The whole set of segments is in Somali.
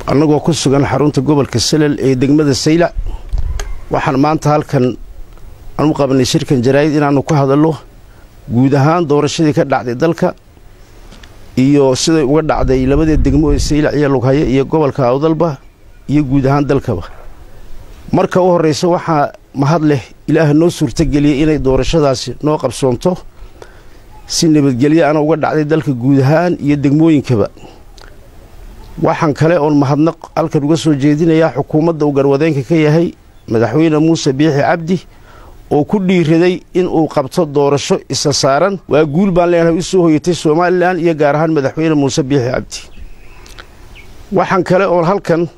annagoo ku sugan xarunta gobolka Salal ee degmada Sayla waxaan maanta halkan aanu qabanay shirkan jaraa'id inaanu ku hadalno guud ahaan doorashadii ka dhacday dalka iyo sida uga dhacday labada degmo ee Sayla iyo Lughaye iyo gobolka Awdalba iyo guud ahaan dalkaba marka u horeysa waxa mahad leh Ilaahay noo suurta galiyay inay doorashadaasi noo qabsoonto si nabadgelyo ana uga dhacday dalka guud ahaan iyo degmooyinkaba waxaan kale oo mahadnaq halkan uga soo jeedinayaa xukuumadda uu garwadeenka ka yahay madaxweyne Muuse Biixi Cabdi oo ku dhiiraday in uu qabto doorasho isa saaran waa guul baan leenahay u soo hoyatay Soomaaliland iyo gaar ahaan madaxweyne Muuse Biixi Cabdi waxaan kale oo halkan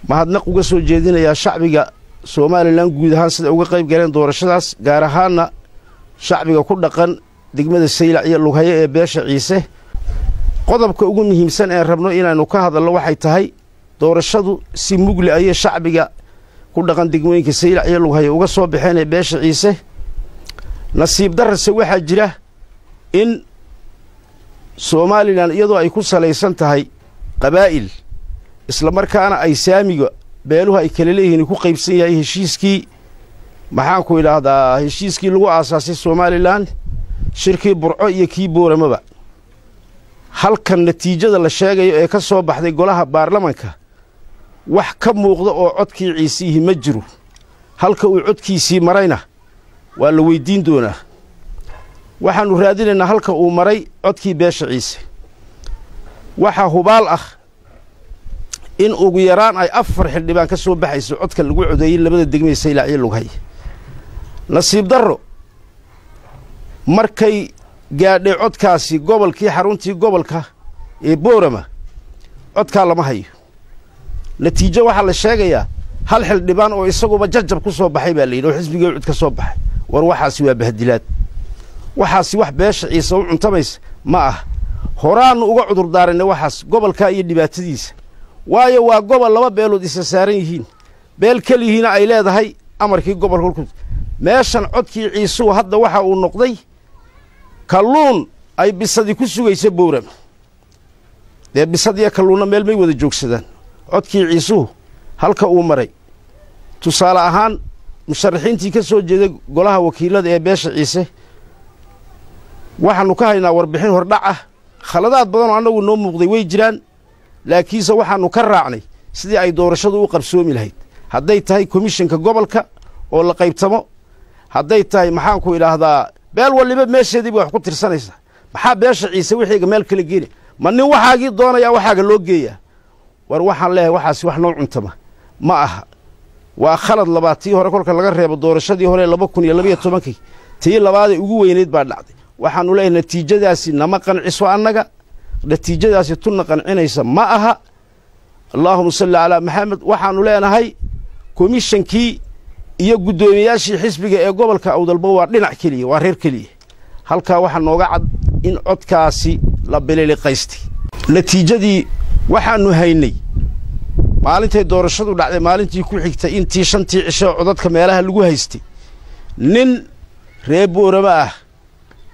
mahadnaq uga soo jeedinayaa shacbiga Soomaaliland guud ahaan sida uga qayb galeen doorashadaas gaar ahaanna shacbiga ku dhaqan degmada Sayla iyo Lughaye ee beesha ciise qodobka ugu muhiimsan ee rabno inaanu ka hadalno waxay tahay doorashadu si mugli ay shacbiga ku dhaqan degmooyinka Sayla iyo Lughaye uga soo baxeen ee beesha ciise nasiib darrase waxa jira in Soomaaliland iyadoo ay ku salaysan tahay qabaa'il isla markaana ay saamiga beeluhu ay kala leeyihiin ku qaybsan yahay heshiiskii maxaan ku ilaahdaa heshiiskii lagu aasaasay Soomaaliland shirkii burco iyo kii booramaba halkan natiijada la sheegayo ee ka soo baxday golaha baarlamaanka wax ka muuqda oo codkii ciisihi ma jiro halka uu codkiisii marayna waa la weydiin doonaa waxaanu raadinaynaa halka uu maray codkii beesha ciise waxa hubaal ah in ugu yaraan ay 4 xildhibaan ka soo baxayso codka lagu codeeyay labada degmada Sayla iyo Lughaye nasiib darro markay gaadhay codkaasi gobolkii xaruntii gobolka ee Boorama codka lama hayo natiijo waxa la sheegayaa hal xildhibaan oo isaguba jajab ku soo baxay baa leeyahay oo xisbiga cod ka soo baxay war waxaasi waa bahdilaad waxaasi wax beesha ciise u cuntamaysa ma ah horaan uga cudur daaranay waxaas gobolka iyo dhibaatadiisa waayo waa gobol laba beelood isa saaran yihiin beel kalihiina ay leedahay amarkii gobolka meeshan codkii ciise hadda waxa uu noqday kalluun ay bisadi ku sugaysa Boorama dee bisadiya kalluuna meel may wada joogsadaan codkii ciise halka uu maray tusaale ahaan musharaxiintii ka soo jeeday golaha wakiilada ee beesha ciise waxaanu ka haynaa warbixin hordhac ah khaladaad badan oo anagu noo muuqday way jiraan laakiinse waxaanu ka raacnay sidii ay doorashadu u qabsoomi lahayd hadday tahay komishanka gobolka oo la qaybtamo hadday tahay maxaan ku ilaahdaa beel waliba meesheedii wax ku tirsanaysa maxaa beesha ciise wixiga meel kala geeyay ma nin waxaagii doonaya waxaaga loo geeyaa war waxaan leeyahay waxaas wax noo cuntama ma aha waa khalad labaatii hore kolka laga reebo doorashadii hore 2012 tii labaad ee ugu weyneed baa dhacday waxaanu leeyahay natiijadaasi nama qanciso annaga natiijadaasi tunna qancinaysa ma aha Allahumma salli ala Muhammad waxaanu leenahay komishankii iyo gudoomiyaashii xisbiga ee gobolka Awdalba waa dhinac kaliya waa reer kaliya halka waxa nooga cad in codkaasi la bililiqaystay natiijadii waxaanu haynay maalintay doorashadu dhacday maalintii ku xigtay intii 5 cisho codadka meelaha lagu haystay nin reer Boorama ah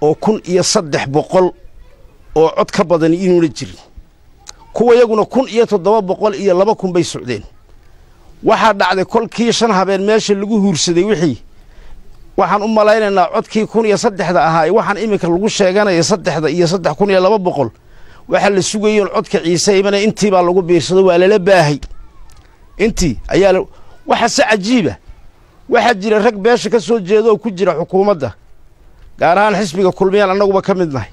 oo 1300 oo cod ka badan inuu la jirin kuwa iyaguna 1700 iyo 2000 bay socdeen waxa dhacday kolkii 5 habeen meesha lagu huursaday wixii waxaan u malaynaynaa codkii 1300 ahaa waxaan imika lagu sheeganay 3 iyo 3200 waxa la sugayay codka ciise imana intii baa lagu biirsado waa la baahay intii ayaa waxa si cajiiba waxa jira rag beesha ka soo jeedo ku jira xukuumadda gaar ahaan xisbiga kulmiye anaguba ka mid nahay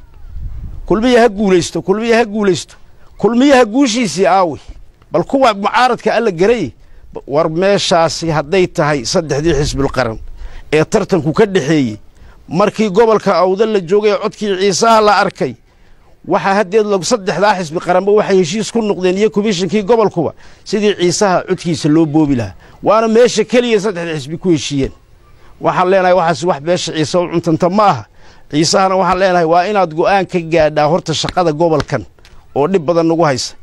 kulmiye ha guuleysto kulmiye guushiisii aawi bal kuwa mucaaradka alla garay war meeshaasi hadday tahay saddexdii xisbil qaran ee tartanku ka dhaxeeyay markii gobolka Awdal la joogay codkii ciise la arkay waxa hadeed lagu saddexda xisbi qaranba waxay heshiis ku noqdeen iyo komishankii gobolkuba sidii ciise codkiisa loo boobi lahaa waana meesha kaliya saddexda xisbi ku heshiiyeen waxaan leenahay waxaas wax beesha ciise u cuntanta ma aha ciisahana waxaan leenahay waa inaad go'aan ka gaadhaa horta shaqada gobolkan oo dhib badan ugu haysa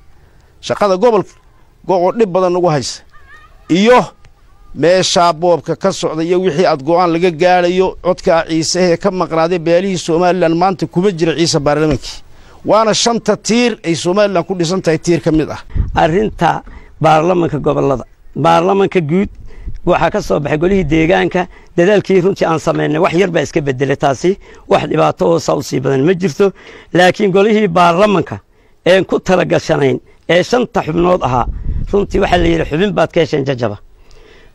shaqada gobolka oo dhib badan ugu haysa iyo meesha boobka ka socda iyo wixii aad go'aan laga gaarayo codka ciise ee ka maqnaaday beelihii Soomaaliland maanta kuma jira ciise baarlamaanki waana 5 tiir ay Soomaaliland ku dhisan tahay tiir kamid ah arrinta baarlamanka gobolada baarlamanka guud waxa ka soo baxay golihii deegaanka dadaalkii runtii aan sameynay wax yar baa iska bedelay taasi wax dhibaato oo sawsi badan ma jirto laakiin golihii baarlamanka ee ku tala gashanayn ee 5 xubnood ahaa runtii waxa la yiri xubin baad ka hesheen jajaba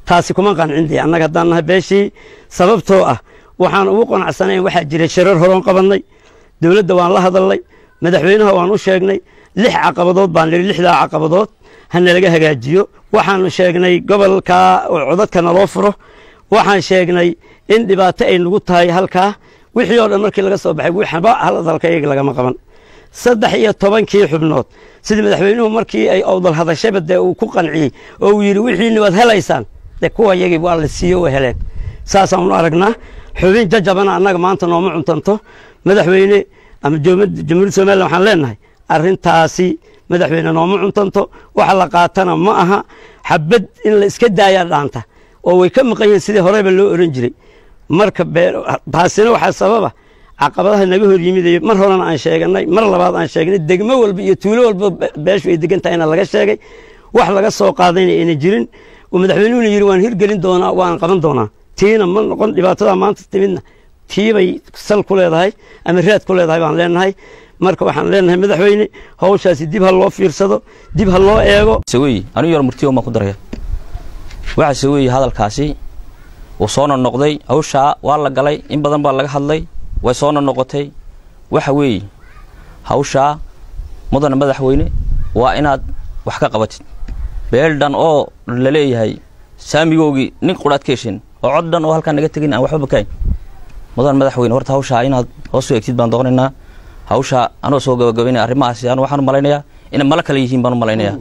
taasi kuma qancindii annaga hadaan nahay beeshii sababtoo ah waxaan ugu qanacsanayn waxa jiray shirar horon qabanay dawladda waan la hadalnay madaxweynaha waan u sheegnay 6 caqabadood baan leeyahay 6 caqabadood hana laga hagaajiyo waxaan sheegnay gobolka codadka naloo furo waxaan sheegnay in dhibaato ay nagu tahay halka wixii oo dhan markii laga soo baxay waxba hal dalkayga laga ma qaban 13 xubnood sidii madaxweynuhu markii ay awdal hadashay bad uu ku qanciyay oo uu yiri wixii wad helaysaan kuwa yagii waa la siiyo oo heleen saasaan u aragnaa xubin jajabana annaga maanta nooma cuntanto madaxweyne ama jamhuuriyadda Soomaaliya waxaan leenahay arrintaasi madaxweyne nooma cuntanto waxa la qaatana ma aha xabad in la iska daaya dhaanta oo way ka maqayeen sidii horeba loo oran jiray marka taasina waxa sababa caqabadaha naga hor yimid mar horena aan sheegnay mar labaad aan sheegnay degmo walba iyo tuulo walba beeshu ay degan tahay in laga sheegay wax laga soo qaadayna in jirin oo madaxweynuhu yiri waan hirgelin doonaa waan qaban doonaa tiina ma noqon dhibaatada maanta timidna tiibay sal ku leedahay ama raad ku leedahay baan leenahay marka waxaan leenahay madaxweyne hawshaasi dib ha loo fiirsado dib ha loo eego saway anigu yar murtiyo ma ku daraya waxa saway hadalkaasi oo soo noqday hawsha waa la galay in badan baa laga hadlay way soo noqotay waxa weey hawsha mudana madaxweyne waa inaad wax ka qabatid beeldan oo la leeyahay saamigoogi nin quraad ka heshin oo coddan oo halka naga tagin aan waxba bakayn mudana madaxweyne horta hawsha inaad hoos u eegtid baan doonaynaa hawsha anoo soo gabagabeynay arrimahaas aan waxaan u malaynayaa in mala kala yihiin baan u malaynayaa